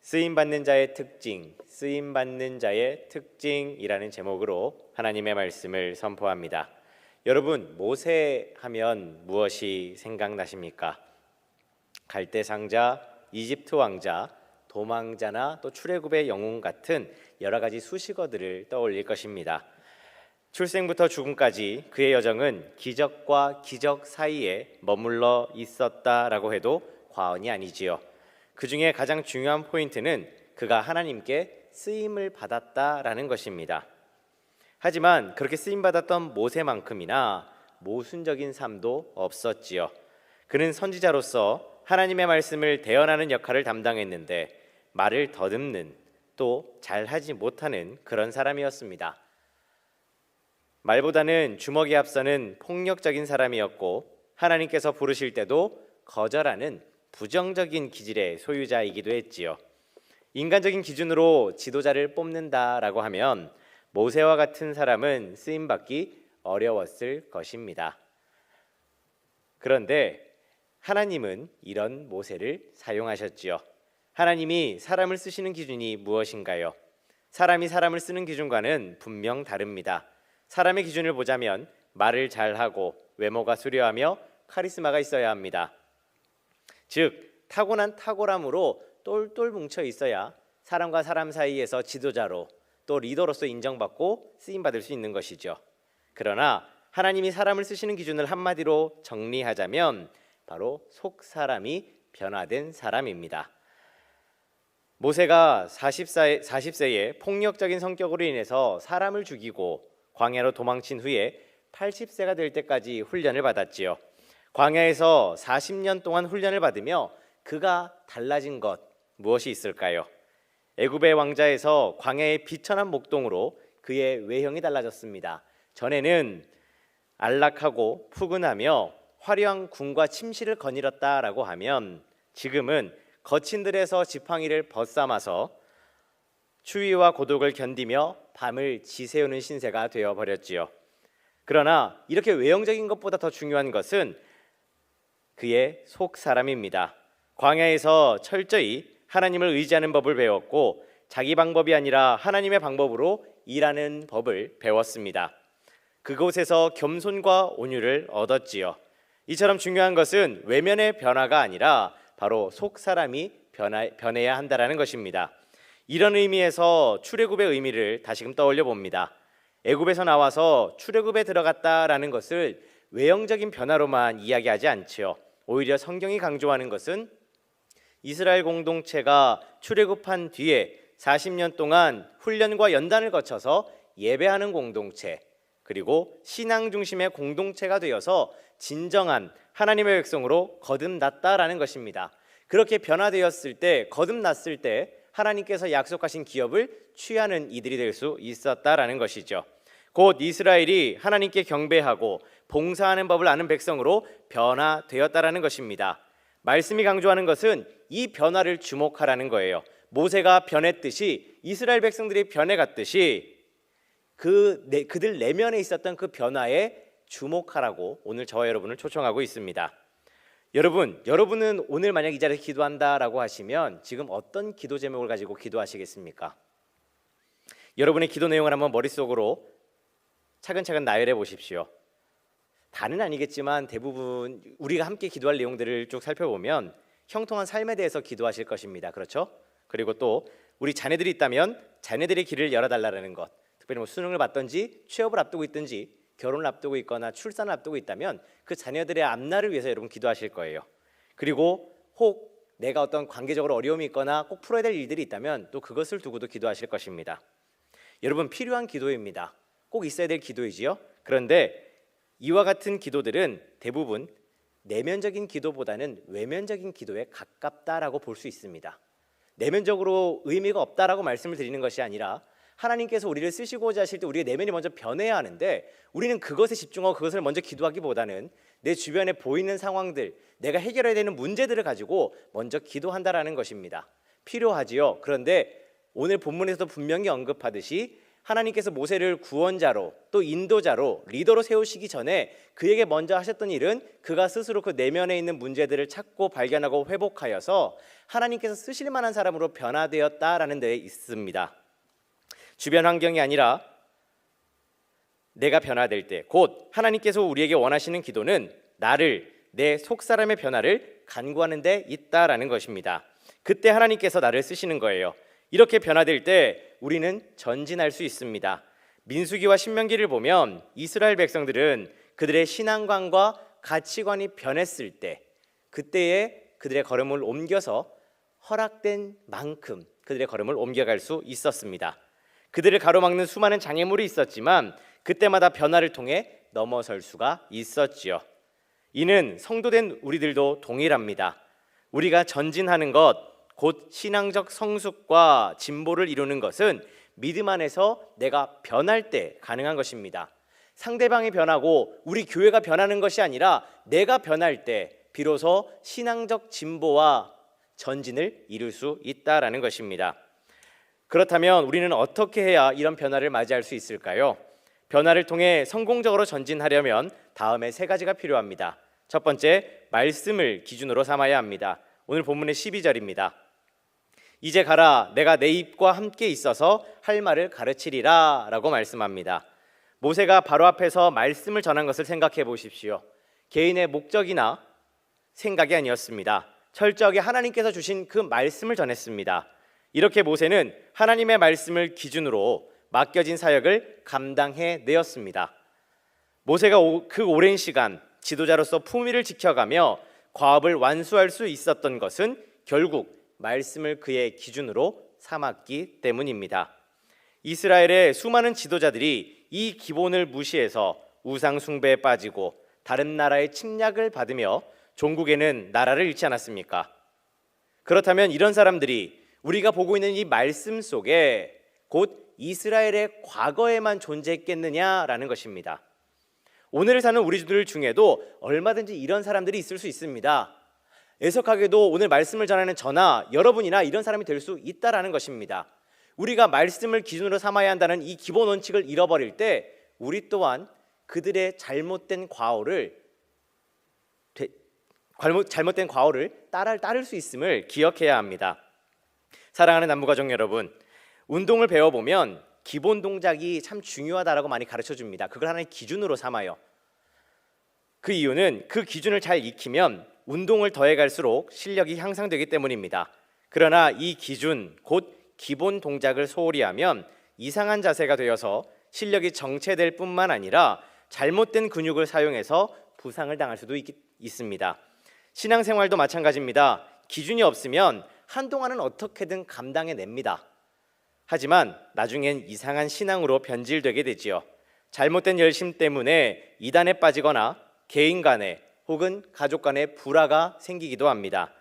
쓰임받는 자의 특징, 쓰임받는 자의 특징이라는 제목으로 하나님의 말씀을 선포합니다. 여러분, 모세 하면 무엇이 생각나십니까? 갈대상자, 이집트 왕자, 도망자나 또 출애굽의 영웅 같은 여러 가지 수식어들을 떠올릴 것입니다. 출생부터 죽음까지 그의 여정은 기적과 기적 사이에 머물러 있었다라고 해도 과언이 아니지요. 그 중에 가장 중요한 포인트는 그가 하나님께 쓰임을 받았다라는 것입니다. 하지만 그렇게 쓰임받았던 모세만큼이나 모순적인 삶도 없었지요. 그는 선지자로서 하나님의 말씀을 대언하는 역할을 담당했는데 말을 더듬는, 또 잘하지 못하는 그런 사람이었습니다. 말보다는 주먹이 앞서는 폭력적인 사람이었고, 하나님께서 부르실 때도 거절하는 부정적인 기질의 소유자이기도 했지요. 인간적인 기준으로 지도자를 뽑는다라고 하면 모세와 같은 사람은 쓰임받기 어려웠을 것입니다. 그런데 하나님은 이런 모세를 사용하셨지요. 하나님이 사람을 쓰시는 기준이 무엇인가요? 사람이 사람을 쓰는 기준과는 분명 다릅니다. 사람의 기준을 보자면 말을 잘하고 외모가 수려하며 카리스마가 있어야 합니다. 즉, 타고난 탁월함으로 똘똘 뭉쳐 있어야 사람과 사람 사이에서 지도자로 또 리더로서 인정받고 쓰임받을 수 있는 것이죠. 그러나 하나님이 사람을 쓰시는 기준을 한마디로 정리하자면 바로 속 사람이 변화된 사람입니다. 모세가 40세에 폭력적인 성격으로 인해서 사람을 죽이고 광야로 도망친 후에 80세가 될 때까지 훈련을 받았지요. 광야에서 40년 동안 훈련을 받으며 그가 달라진 것 무엇이 있을까요? 애굽의 왕자에서 광야의 비천한 목동으로 그의 외형이 달라졌습니다. 전에는 안락하고 푸근하며 화려한 궁과 침실을 거닐었다라고 하면 지금은 거친 들에서 지팡이를 벗삼아서 추위와 고독을 견디며 밤을 지새우는 신세가 되어버렸지요. 그러나 이렇게 외형적인 것보다 더 중요한 것은 그의 속 사람입니다. 광야에서 철저히 하나님을 의지하는 법을 배웠고 자기 방법이 아니라 하나님의 방법으로 일하는 법을 배웠습니다. 그곳에서 겸손과 온유를 얻었지요. 이처럼 중요한 것은 외면의 변화가 아니라 바로 속 사람이 변해야 한다는 것입니다. 이런 의미에서 출애굽의 의미를 다시금 떠올려 봅니다. 애굽에서 나와서 출애굽에 들어갔다라는 것을 외형적인 변화로만 이야기하지 않지요. 오히려 성경이 강조하는 것은 이스라엘 공동체가 출애굽한 뒤에 40년 동안 훈련과 연단을 거쳐서 예배하는 공동체, 그리고 신앙 중심의 공동체가 되어서 진정한 하나님의 백성으로 거듭났다라는 것입니다. 그렇게 변화되었을 때, 거듭났을 때 하나님께서 약속하신 기업을 취하는 이들이 될 수 있었다라는 것이죠. 곧 이스라엘이 하나님께 경배하고 봉사하는 법을 아는 백성으로 변화되었다라는 것입니다. 말씀이 강조하는 것은 이 변화를 주목하라는 거예요. 모세가 변했듯이 이스라엘 백성들이 변해갔듯이 그들 내면에 있었던 그 변화에 주목하라고 오늘 저와 여러분을 초청하고 있습니다. 여러분은 오늘 만약 이 자리에서 기도한다라고 하시면 지금 어떤 기도 제목을 가지고 기도하시겠습니까? 여러분의 기도 내용을 한번 머릿속으로 차근차근 나열해 보십시오. 다는 아니겠지만 대부분 우리가 함께 기도할 내용들을 쭉 살펴보면 형통한 삶에 대해서 기도하실 것입니다. 그렇죠? 그리고 또 우리 자녀들이 있다면 자녀들의 길을 열어달라는 것, 특별히 수능을 받든지 취업을 앞두고 있든지 결혼을 앞두고 있거나 출산을 앞두고 있다면 그 자녀들의 앞날을 위해서 여러분 기도하실 거예요. 그리고 혹 내가 어떤 관계적으로 어려움이 있거나 꼭 풀어야 될 일들이 있다면 또 그것을 두고도 기도하실 것입니다. 여러분, 필요한 기도입니다. 꼭 있어야 될 기도이지요. 그런데 이와 같은 기도들은 대부분 내면적인 기도보다는 외면적인 기도에 가깝다라고 볼 수 있습니다. 내면적으로 의미가 없다라고 말씀을 드리는 것이 아니라 하나님께서 우리를 쓰시고자 하실 때 우리의 내면이 먼저 변해야 하는데 우리는 그것에 집중하고 그것을 먼저 기도하기보다는 내 주변에 보이는 상황들, 내가 해결해야 되는 문제들을 가지고 먼저 기도한다라는 것입니다. 필요하지요. 그런데 오늘 본문에서도 분명히 언급하듯이 하나님께서 모세를 구원자로 또 인도자로 리더로 세우시기 전에 그에게 먼저 하셨던 일은 그가 스스로 그 내면에 있는 문제들을 찾고 발견하고 회복하여서 하나님께서 쓰실 만한 사람으로 변화되었다라는 데 있습니다. 주변 환경이 아니라 내가 변화될 때, 곧 하나님께서 우리에게 원하시는 기도는 나를, 내 속사람의 변화를 간구하는 데 있다라는 것입니다. 그때 하나님께서 나를 쓰시는 거예요. 이렇게 변화될 때 우리는 전진할 수 있습니다. 민수기와 신명기를 보면 이스라엘 백성들은 그들의 신앙관과 가치관이 변했을 때, 그때에 그들의 걸음을 옮겨서 허락된 만큼 그들의 걸음을 옮겨갈 수 있었습니다. 그들을 가로막는 수많은 장애물이 있었지만 그때마다 변화를 통해 넘어설 수가 있었지요. 이는 성도된 우리들도 동일합니다. 우리가 전진하는 것, 곧 신앙적 성숙과 진보를 이루는 것은 믿음 안에서 내가 변할 때 가능한 것입니다. 상대방이 변하고 우리 교회가 변하는 것이 아니라 내가 변할 때 비로소 신앙적 진보와 전진을 이룰 수 있다라는 것입니다. 그렇다면 우리는 어떻게 해야 이런 변화를 맞이할 수 있을까요? 변화를 통해 성공적으로 전진하려면 다음에 세 가지가 필요합니다. 첫 번째, 말씀을 기준으로 삼아야 합니다. 오늘 본문의 12절입니다. 이제 가라, 내가 내 입과 함께 있어서 할 말을 가르치리라 라고 말씀합니다. 모세가 바로 앞에서 말씀을 전한 것을 생각해 보십시오. 개인의 목적이나 생각이 아니었습니다. 철저하게 하나님께서 주신 그 말씀을 전했습니다. 이렇게 모세는 하나님의 말씀을 기준으로 맡겨진 사역을 감당해 내었습니다. 모세가 그 오랜 시간 지도자로서 품위를 지켜가며 과업을 완수할 수 있었던 것은 결국 말씀을 그의 기준으로 삼았기 때문입니다. 이스라엘의 수많은 지도자들이 이 기본을 무시해서 우상 숭배에 빠지고 다른 나라의 침략을 받으며 종국에는 나라를 잃지 않았습니까? 그렇다면 이런 사람들이 우리가 보고 있는 이 말씀 속에 곧 이스라엘의 과거에만 존재했겠느냐라는 것입니다. 오늘을 사는 우리들 중에도 얼마든지 이런 사람들이 있을 수 있습니다. 애석하게도 오늘 말씀을 전하는 저나 여러분이나 이런 사람이 될 수 있다라는 것입니다. 우리가 말씀을 기준으로 삼아야 한다는 이 기본 원칙을 잃어버릴 때 우리 또한 그들의 잘못된 과오를 따를 수 있음을 기억해야 합니다. 사랑하는 남부가족 여러분, 운동을 배워보면 기본 동작이 참 중요하다라고 많이 가르쳐줍니다. 그걸 하나의 기준으로 삼아요. 그 이유는 그 기준을 잘 익히면 운동을 더해갈수록 실력이 향상되기 때문입니다. 그러나 이 기준, 곧 기본 동작을 소홀히 하면 이상한 자세가 되어서 실력이 정체될 뿐만 아니라 잘못된 근육을 사용해서 부상을 당할 수도 있습니다. 신앙생활도 마찬가지입니다. 기준이 없으면 한동안은 어떻게든 감당해냅니다. 하지만 나중엔 이상한 신앙으로 변질되게 되지요. 잘못된 열심 때문에 이단에 빠지거나 개인 간에 혹은 가족 간에 불화가 생기기도 합니다.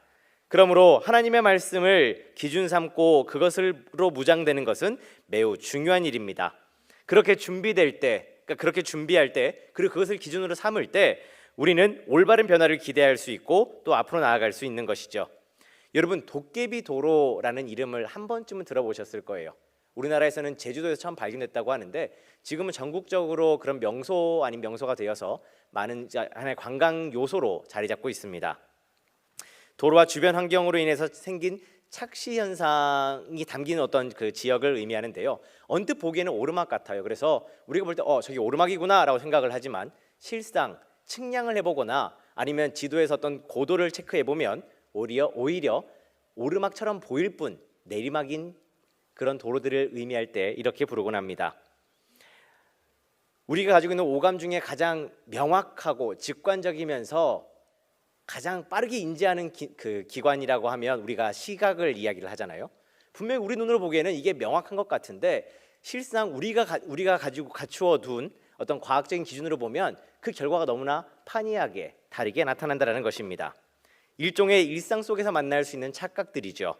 그러므로 하나님의 말씀을 기준 삼고 그것으로 무장되는 것은 매우 중요한 일입니다. 그렇게 준비될 때, 그렇게 준비할 때, 그리고 그것을 기준으로 삼을 때 우리는 올바른 변화를 기대할 수 있고 또 앞으로 나아갈 수 있는 것이죠. 여러분, 도깨비 도로라는 이름을 한 번쯤은 들어보셨을 거예요. 우리나라에서는 제주도에서 처음 발견됐다고 하는데 지금은 전국적으로 그런 명소 아닌 명소가 되어서 많은 하나의 관광 요소로 자리 잡고 있습니다. 도로와 주변 환경으로 인해서 생긴 착시 현상이 담긴 어떤 그 지역을 의미하는데요. 언뜻 보기에는 오르막 같아요. 그래서 우리가 볼 때 저기 오르막이구나라고 생각을 하지만 실상 측량을 해보거나 아니면 지도에서 어떤 고도를 체크해보면 오히려 오르막처럼 보일 뿐 내리막인 그런 도로들을 의미할 때 이렇게 부르곤 합니다. 우리가 가지고 있는 오감 중에 가장 명확하고 직관적이면서 가장 빠르게 인지하는 기관이라고 하면 우리가 시각을 이야기를 하잖아요. 분명히 우리 눈으로 보기에는 이게 명확한 것 같은데 실상 우리가 가지고 갖추어 둔 어떤 과학적인 기준으로 보면 그 결과가 너무나 판이하게 다르게 나타난다는 것입니다. 일종의 일상 속에서 만날 수 있는 착각들이죠.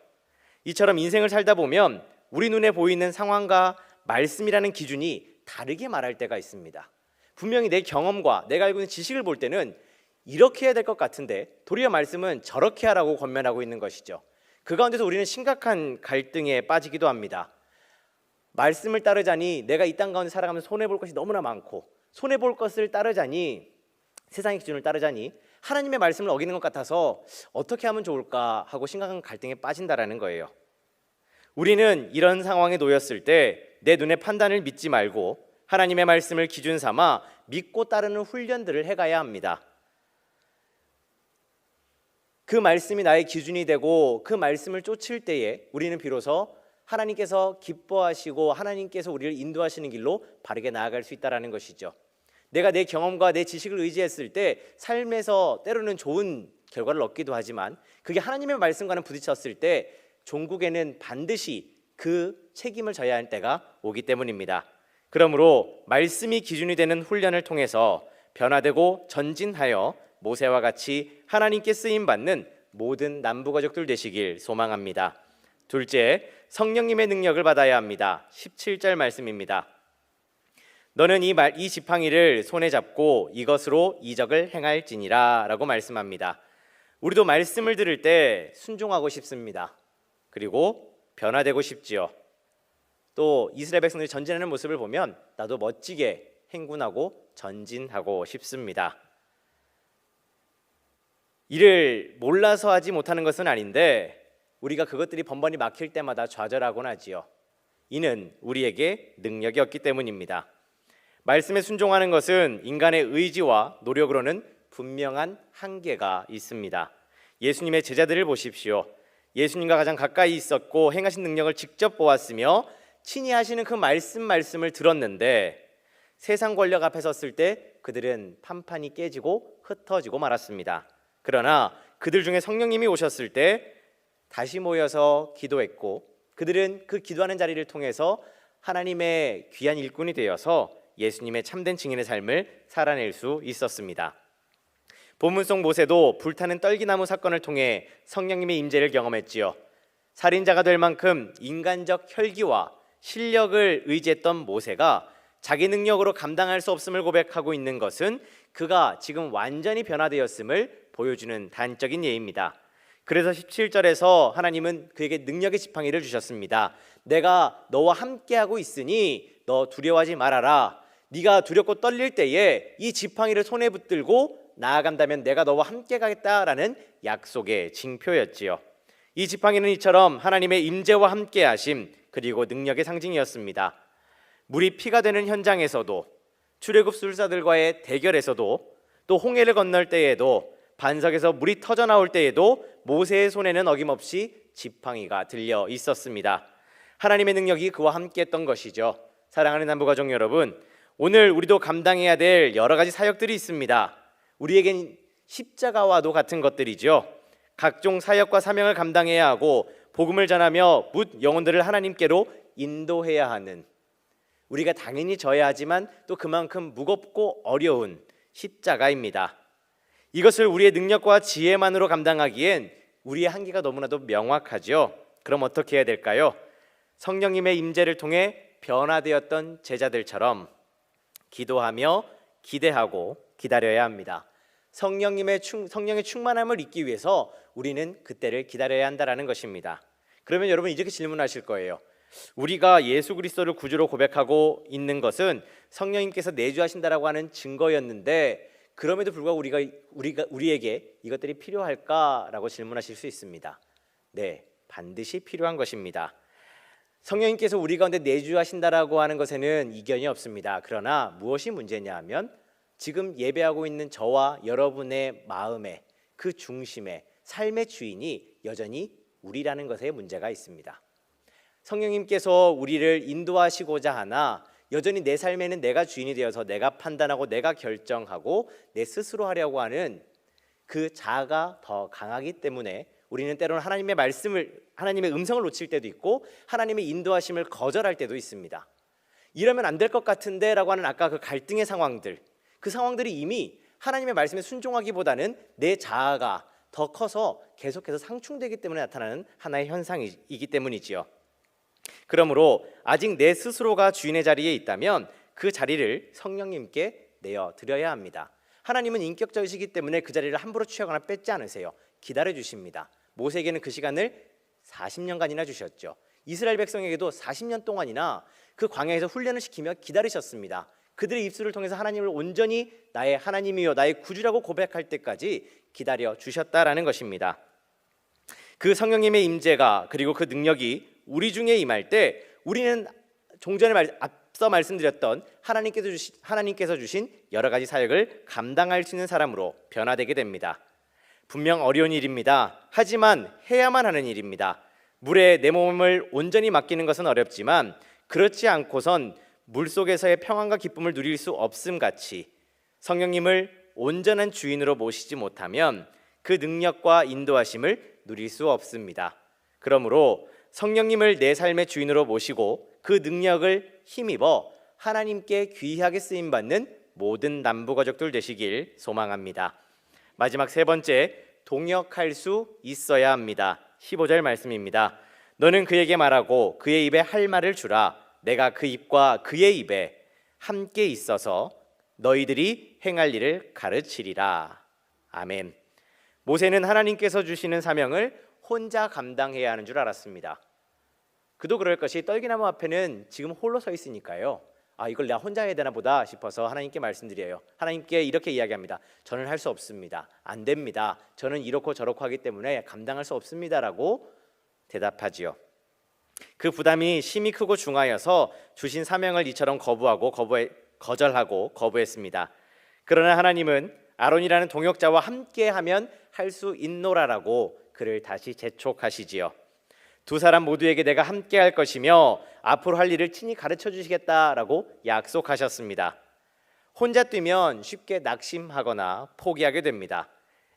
이처럼 인생을 살다 보면 우리 눈에 보이는 상황과 말씀이라는 기준이 다르게 말할 때가 있습니다. 분명히 내 경험과 내가 알고 있는 지식을 볼 때는 이렇게 해야 될 것 같은데 도리어 말씀은 저렇게 하라고 권면하고 있는 것이죠. 그 가운데서 우리는 심각한 갈등에 빠지기도 합니다. 말씀을 따르자니 내가 이 땅 가운데 살아가면서 손해볼 것이 너무나 많고, 손해볼 것을 따르자니, 세상의 기준을 따르자니 하나님의 말씀을 어기는 것 같아서 어떻게 하면 좋을까 하고 심각한 갈등에 빠진다라는 거예요. 우리는 이런 상황에 놓였을 때 내 눈의 판단을 믿지 말고 하나님의 말씀을 기준 삼아 믿고 따르는 훈련들을 해가야 합니다. 그 말씀이 나의 기준이 되고 그 말씀을 쫓을 때에 우리는 비로소 하나님께서 기뻐하시고 하나님께서 우리를 인도하시는 길로 바르게 나아갈 수 있다는 것이죠. 내가 내 경험과 내 지식을 의지했을 때 삶에서 때로는 좋은 결과를 얻기도 하지만 그게 하나님의 말씀과는 부딪혔을 때 종국에는 반드시 그 책임을 져야 할 때가 오기 때문입니다. 그러므로 말씀이 기준이 되는 훈련을 통해서 변화되고 전진하여 모세와 같이 하나님께 쓰임받는 모든 남부가족들 되시길 소망합니다. 둘째, 성령님의 능력을 받아야 합니다. 17절 말씀입니다. 너는 이 지팡이를 손에 잡고 이것으로 이적을 행할지니라 라고 말씀합니다. 우리도 말씀을 들을 때 순종하고 싶습니다. 그리고 변화되고 싶지요. 또 이스라엘 백성들이 전진하는 모습을 보면 나도 멋지게 행군하고 전진하고 싶습니다. 이를 몰라서 하지 못하는 것은 아닌데 우리가 그것들이 번번이 막힐 때마다 좌절하곤 하지요. 이는 우리에게 능력이 없기 때문입니다. 말씀에 순종하는 것은 인간의 의지와 노력으로는 분명한 한계가 있습니다. 예수님의 제자들을 보십시오. 예수님과 가장 가까이 있었고 행하신 능력을 직접 보았으며 친히 하시는 그 말씀을 들었는데 세상 권력 앞에 섰을 때 그들은 판판이 깨지고 흩어지고 말았습니다. 그러나 그들 중에 성령님이 오셨을 때 다시 모여서 기도했고 그들은 그 기도하는 자리를 통해서 하나님의 귀한 일꾼이 되어서 예수님의 참된 증인의 삶을 살아낼 수 있었습니다. 본문 속 모세도 불타는 떨기나무 사건을 통해 성령님의 임재를 경험했지요. 살인자가 될 만큼 인간적 혈기와 실력을 의지했던 모세가 자기 능력으로 감당할 수 없음을 고백하고 있는 것은 그가 지금 완전히 변화되었음을 보여주는 단적인 예입니다. 그래서 17절에서 하나님은 그에게 능력의 지팡이를 주셨습니다. 내가 너와 함께하고 있으니 너 두려워하지 말아라. 네가 두렵고 떨릴 때에 이 지팡이를 손에 붙들고 나아간다면 내가 너와 함께 가겠다라는 약속의 징표였지요. 이 지팡이는 이처럼 하나님의 임재와 함께 하심 그리고 능력의 상징이었습니다. 물이 피가 되는 현장에서도 출애굽술사들과의 대결에서도 또 홍해를 건널 때에도 반석에서 물이 터져 나올 때에도 모세의 손에는 어김없이 지팡이가 들려 있었습니다. 하나님의 능력이 그와 함께 했던 것이죠. 사랑하는 남부가족 여러분, 오늘 우리도 감당해야 될 여러 가지 사역들이 있습니다. 우리에겐 십자가와도 같은 것들이죠. 각종 사역과 사명을 감당해야 하고 복음을 전하며 뭇 영혼들을 하나님께로 인도해야 하는, 우리가 당연히 져야 하지만 또 그만큼 무겁고 어려운 십자가입니다. 이것을 우리의 능력과 지혜만으로 감당하기엔 우리의 한계가 너무나도 명확하죠. 그럼 어떻게 해야 될까요? 성령님의 임재를 통해 변화되었던 제자들처럼 기도하며 기대하고 기다려야 합니다. 성령의 충만함을 잊기 위해서 우리는 그때를 기다려야 한다는 것입니다. 그러면 여러분 이렇게 질문하실 거예요. 우리가 예수 그리스도를 구주로 고백하고 있는 것은 성령님께서 내주하신다라고 하는 증거였는데 그럼에도 불구하고 우리에게 이것들이 필요할까라고 질문하실 수 있습니다. 네, 반드시 필요한 것입니다. 성령님께서 우리 가운데 내주하신다라고 하는 것에는 이견이 없습니다. 그러나 무엇이 문제냐 하면 지금 예배하고 있는 저와 여러분의 마음의 그 중심에 삶의 주인이 여전히 우리라는 것에 문제가 있습니다. 성령님께서 우리를 인도하시고자 하나 여전히 내 삶에는 내가 주인이 되어서 내가 판단하고 내가 결정하고 내 스스로 하려고 하는 그 자아가 더 강하기 때문에 우리는 때로는 하나님의 음성을 놓칠 때도 있고 하나님의 인도하심을 거절할 때도 있습니다. 이러면 안 될 것 같은데 라고 하는 아까 그 갈등의 상황들, 그 상황들이 이미 하나님의 말씀에 순종하기보다는 내 자아가 더 커서 계속해서 상충되기 때문에 나타나는 하나의 현상이기 때문이지요. 그러므로 아직 내 스스로가 주인의 자리에 있다면 그 자리를 성령님께 내어드려야 합니다. 하나님은 인격적이시기 때문에 그 자리를 함부로 취하거나 뺏지 않으세요. 기다려 주십니다. 모세에게는 그 시간을 40년간이나 주셨죠. 이스라엘 백성에게도 40년 동안이나 그 광야에서 훈련을 시키며 기다리셨습니다. 그들의 입술을 통해서 하나님을 온전히 나의 하나님이요 나의 구주라고 고백할 때까지 기다려 주셨다라는 것입니다. 그 성령님의 임재가 그리고 그 능력이 우리 중에 임할 때 우리는 종전에 앞서 말씀드렸던 하나님께서 주신 여러 가지 사역을 감당할 수 있는 사람으로 변화되게 됩니다. 분명 어려운 일입니다. 하지만 해야만 하는 일입니다. 물에 내 몸을 온전히 맡기는 것은 어렵지만 그렇지 않고선 물속에서의 평안과 기쁨을 누릴 수 없음 같이 성령님을 온전한 주인으로 모시지 못하면 그 능력과 인도하심을 누릴 수 없습니다. 그러므로 성령님을 내 삶의 주인으로 모시고 그 능력을 힘입어 하나님께 귀하게 쓰임받는 모든 남부가족들 되시길 소망합니다. 마지막 세 번째, 동역할 수 있어야 합니다. 15절 말씀입니다. 너는 그에게 말하고 그의 입에 할 말을 주라. 내가 그 입과 그의 입에 함께 있어서 너희들이 행할 일을 가르치리라. 아멘. 모세는 하나님께서 주시는 사명을 혼자 감당해야 하는 줄 알았습니다. 그도 그럴 것이 떨기나무 앞에는 지금 홀로 서 있으니까요. 이걸 내가 혼자 해야 되나 보다 싶어서 하나님께 말씀드려요. 하나님께 이렇게 이야기합니다. 저는 할 수 없습니다. 안 됩니다. 저는 이렇고 저렇고 하기 때문에 감당할 수 없습니다라고 대답하지요. 그 부담이 심히 크고 중하여서 주신 사명을 이처럼 거절하고 거부했습니다. 그러나 하나님은 아론이라는 동역자와 함께하면 할 수 있노라라고 그를 다시 재촉하시지요. 두 사람 모두에게 내가 함께할 것이며 앞으로 할 일을 친히 가르쳐 주시겠다라고 약속하셨습니다. 혼자 뛰면 쉽게 낙심하거나 포기하게 됩니다.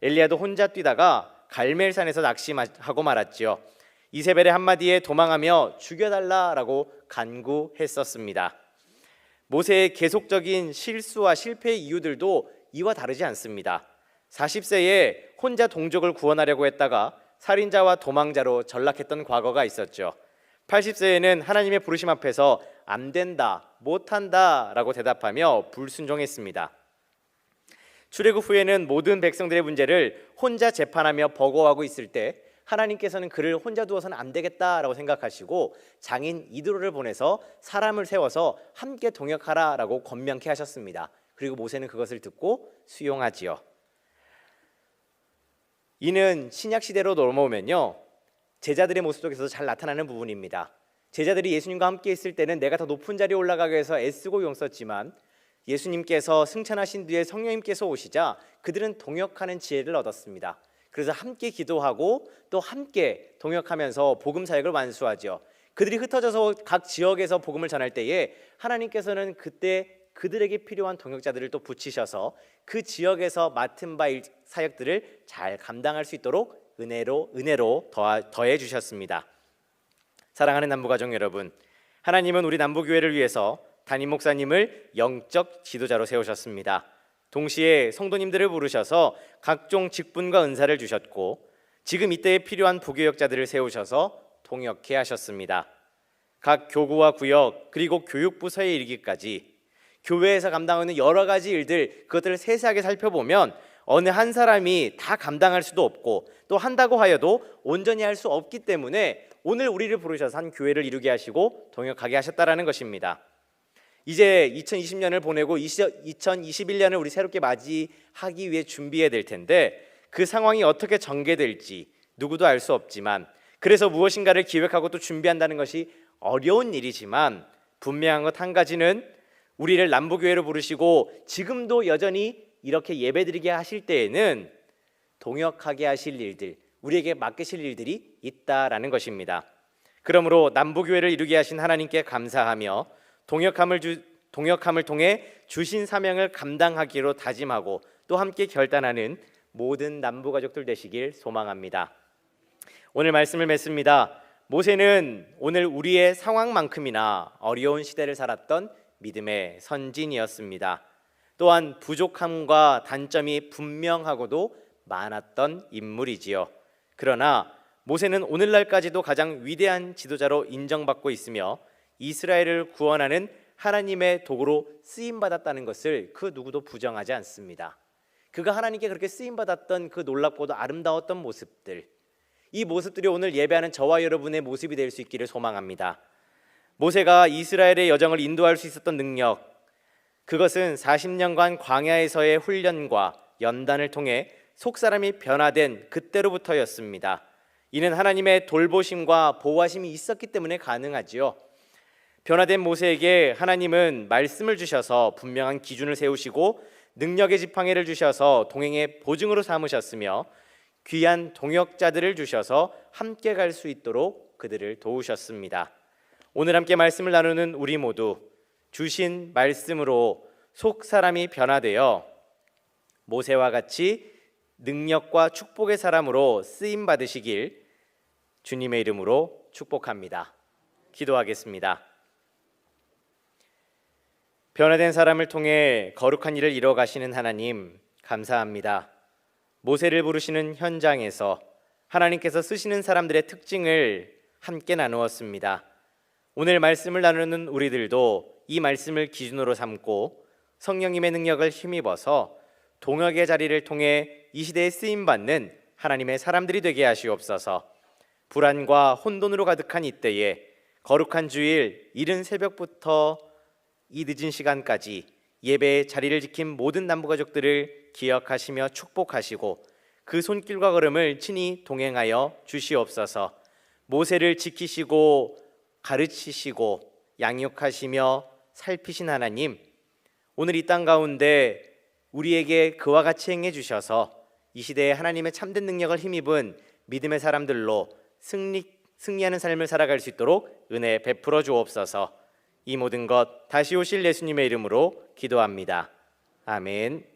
엘리야도 혼자 뛰다가 갈멜산에서 낙심하고 말았지요. 이세벨의 한마디에 도망하며 죽여달라라고 간구했었습니다. 모세의 계속적인 실수와 실패의 이유들도 이와 다르지 않습니다. 40세에 혼자 동족을 구원하려고 했다가 살인자와 도망자로 전락했던 과거가 있었죠. 80세에는 하나님의 부르심 앞에서 안 된다, 못한다 라고 대답하며 불순종했습니다. 출애굽 후에는 모든 백성들의 문제를 혼자 재판하며 버거워하고 있을 때 하나님께서는 그를 혼자 두어서는 안 되겠다라고 생각하시고 장인 이드로를 보내서 사람을 세워서 함께 동역하라라고 권면케 하셨습니다. 그리고 모세는 그것을 듣고 수용하지요. 이는 신약 시대로 넘어오면요, 제자들의 모습 속에서 잘 나타나는 부분입니다. 제자들이 예수님과 함께 있을 때는 내가 더 높은 자리에 올라가기 위해서 애쓰고 용썼지만 예수님께서 승천하신 뒤에 성령님께서 오시자 그들은 동역하는 지혜를 얻었습니다. 그래서 함께 기도하고 또 함께 동역하면서 복음 사역을 완수하죠. 그들이 흩어져서 각 지역에서 복음을 전할 때에 하나님께서는 그때 그들에게 필요한 동역자들을 또 붙이셔서 그 지역에서 맡은 바 사역들을 잘 감당할 수 있도록 은혜로 더해 주셨습니다. 사랑하는 남부가족 여러분, 하나님은 우리 남부교회를 위해서 담임 목사님을 영적 지도자로 세우셨습니다. 동시에 성도님들을 부르셔서 각종 직분과 은사를 주셨고 지금 이때에 필요한 부교역자들을 세우셔서 동역해 하셨습니다. 각 교구와 구역 그리고 교육부서에 이르기까지 교회에서 감당하는 여러 가지 일들, 그것들을 세세하게 살펴보면 어느 한 사람이 다 감당할 수도 없고 또 한다고 하여도 온전히 할 수 없기 때문에 오늘 우리를 부르셔서 한 교회를 이루게 하시고 동역하게 하셨다라는 것입니다. 이제 2020년을 보내고 2021년을 우리 새롭게 맞이하기 위해 준비해야 될 텐데 그 상황이 어떻게 전개될지 누구도 알 수 없지만, 그래서 무엇인가를 기획하고 또 준비한다는 것이 어려운 일이지만 분명한 것 한 가지는 우리를 남부교회로 부르시고 지금도 여전히 이렇게 예배드리게 하실 때에는 동역하게 하실 일들, 우리에게 맡기실 일들이 있다라는 것입니다. 그러므로 남부교회를 이루게 하신 하나님께 감사하며 동역함을 통해 주신 사명을 감당하기로 다짐하고 또 함께 결단하는 모든 남부가족들 되시길 소망합니다. 오늘 말씀을 맺습니다. 모세는 오늘 우리의 상황만큼이나 어려운 시대를 살았던 믿음의 선진이었습니다. 또한 부족함과 단점이 분명하고도 많았던 인물이지요. 그러나 모세는 오늘날까지도 가장 위대한 지도자로 인정받고 있으며 이스라엘을 구원하는 하나님의 도구로 쓰임받았다는 것을 그 누구도 부정하지 않습니다. 그가 하나님께 그렇게 쓰임받았던 그 놀랍고도 아름다웠던 모습들, 이 모습들이 오늘 예배하는 저와 여러분의 모습이 될 수 있기를 소망합니다. 모세가 이스라엘의 여정을 인도할 수 있었던 능력, 그것은 40년간 광야에서의 훈련과 연단을 통해 속사람이 변화된 그때로부터였습니다. 이는 하나님의 돌보심과 보호하심이 있었기 때문에 가능하지요. 변화된 모세에게 하나님은 말씀을 주셔서 분명한 기준을 세우시고 능력의 지팡이를 주셔서 동행의 보증으로 삼으셨으며 귀한 동역자들을 주셔서 함께 갈 수 있도록 그들을 도우셨습니다. 오늘 함께 말씀을 나누는 우리 모두 주신 말씀으로 속 사람이 변화되어 모세와 같이 능력과 축복의 사람으로 쓰임 받으시길 주님의 이름으로 축복합니다. 기도하겠습니다. 변화된 사람을 통해 거룩한 일을 이뤄 가시는 하나님, 감사합니다. 모세를 부르시는 현장에서 하나님께서 쓰시는 사람들의 특징을 함께 나누었습니다. 오늘 말씀을 나누는 우리들도 이 말씀을 기준으로 삼고 성령님의 능력을 힘입어서 동역의 자리를 통해 이 시대에 쓰임받는 하나님의 사람들이 되게 하시옵소서. 불안과 혼돈으로 가득한 이때에 거룩한 주일 이른 새벽부터 이 늦은 시간까지 예배의 자리를 지킨 모든 남부가족들을 기억하시며 축복하시고 그 손길과 걸음을 친히 동행하여 주시옵소서. 모세를 지키시고 가르치시고 양육하시며 살피신 하나님, 오늘 이 땅 가운데 우리에게 그와 같이 행해 주셔서 이 시대에 하나님의 참된 능력을 힘입은 믿음의 사람들로 승리하는 삶을 살아갈 수 있도록 은혜 베풀어 주옵소서. 이 모든 것 다시 오실 예수님의 이름으로 기도합니다. 아멘.